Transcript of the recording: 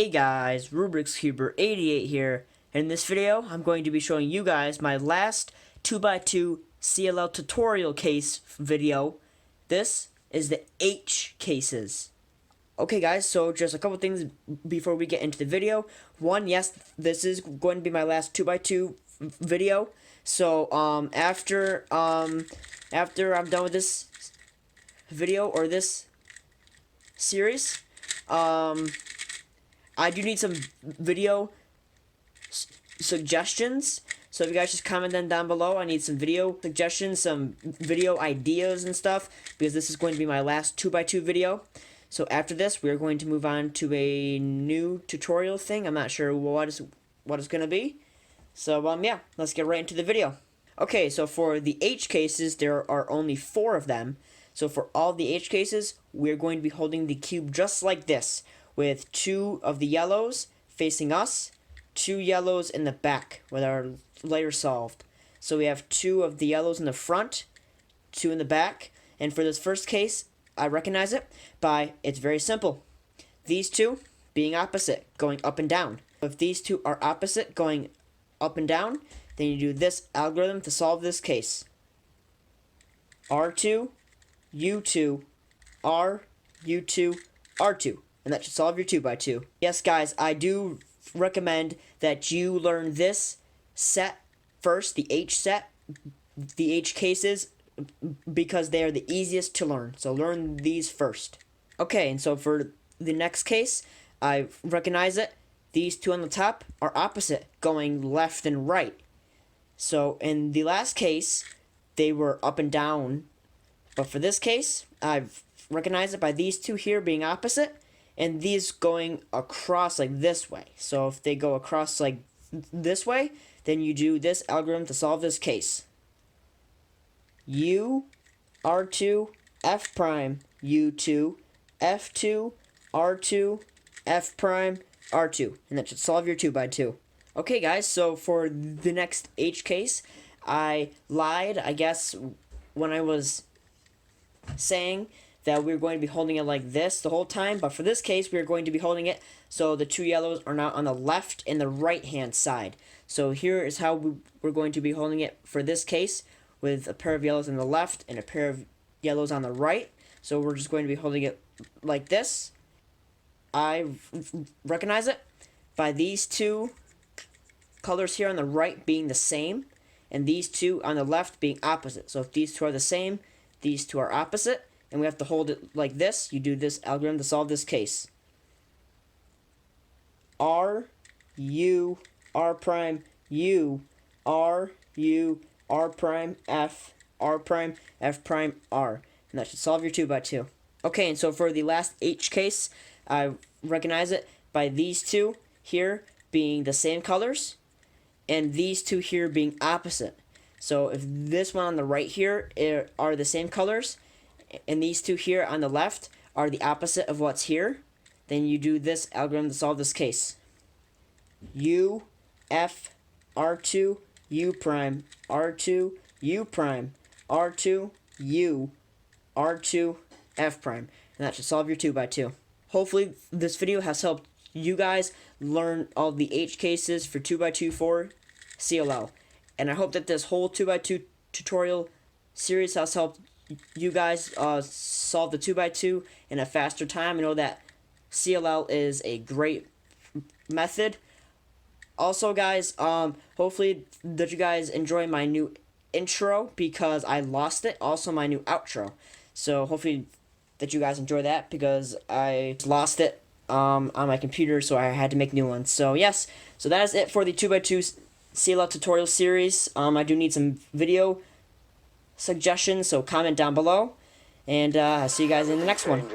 Hey guys, Rubik's Cuber 88 here. In this video, I'm going to be showing you guys my last 2x2 CLL tutorial case video. This is the H cases. Okay guys, so just a couple things before we get into the video. One, yes, this is going to be my last 2x2 video. So after I'm done with this video or this series, I do need some video suggestions, so if you guys just comment them down below. I need some video suggestions, some video ideas and stuff, because this is going to be my last 2x2 video. So after this, we're going to move on to a new tutorial thing. I'm not sure what it's going to be. So yeah, let's get right into the video. Okay, so for the H cases, there are only 4 of them. So for all the H cases, we're going to be holding the cube just like this, with 2 of the yellows facing us, 2 yellows in the back with our layer solved. So we have 2 of the yellows in the front, 2 in the back, and for this first case, I recognize it by, it's very simple. These 2 being opposite, going up and down. If these 2 are opposite, going up and down, then you do this algorithm to solve this case. R2, U2, R, U2, R2. And that should solve your 2x2. Yes, guys, I do recommend that you learn this set first, the H set, the H cases, because they are the easiest to learn. So learn these first. Okay, and so for the next case, I recognize it. These 2 on the top are opposite, going left and right. So in the last case, they were up and down. But for this case, I've recognized it by these 2 here being opposite, and these going across like this way. So if they go across like this way, then you do this algorithm to solve this case. U, R2, F prime, U2, F2, R2, F prime, R2. And that should solve your 2x2. Okay guys, so for the next H case, I lied, I guess, when I was saying that we're going to be holding it like this the whole time, but for this case we're going to be holding it so the 2 yellows are now on the left and the right hand side. So here is how we're going to be holding it for this case, with a pair of yellows on the left and a pair of yellows on the right. So we're just going to be holding it like this. I recognize it by these 2 colors here on the right being the same, and these 2 on the left being opposite. So if these 2 are the same, these 2 are opposite, and we have to hold it like this. You do this algorithm to solve this case. R, U, R prime, U, R, U, R prime, F, R prime, F prime, R. And that should solve your 2x2. Okay, and so for the last H case, I recognize it by these 2 here being the same colors, and these 2 here being opposite. So if this one on the right here are the same colors, and these 2 here on the left are the opposite of what's here, then you do this algorithm to solve this case. U, F, R2, U prime, R2, U prime, R2, U, R2, F prime. And that should solve your 2x2. Hopefully this video has helped you guys learn all the H cases for 2x2 for CLL. And I hope that this whole 2x2 tutorial series has helped you guys solve the 2x2 in a faster time. I know that CLL is a great method. Also guys, hopefully that you guys enjoy my new intro, because I lost it. Also my new outro. So hopefully that you guys enjoy that, because I lost it on my computer, so I had to make new ones. So yes, so that is it for the 2x2 CLL tutorial series. I do need some video suggestions, so comment down below, and I'll see you guys in the next one.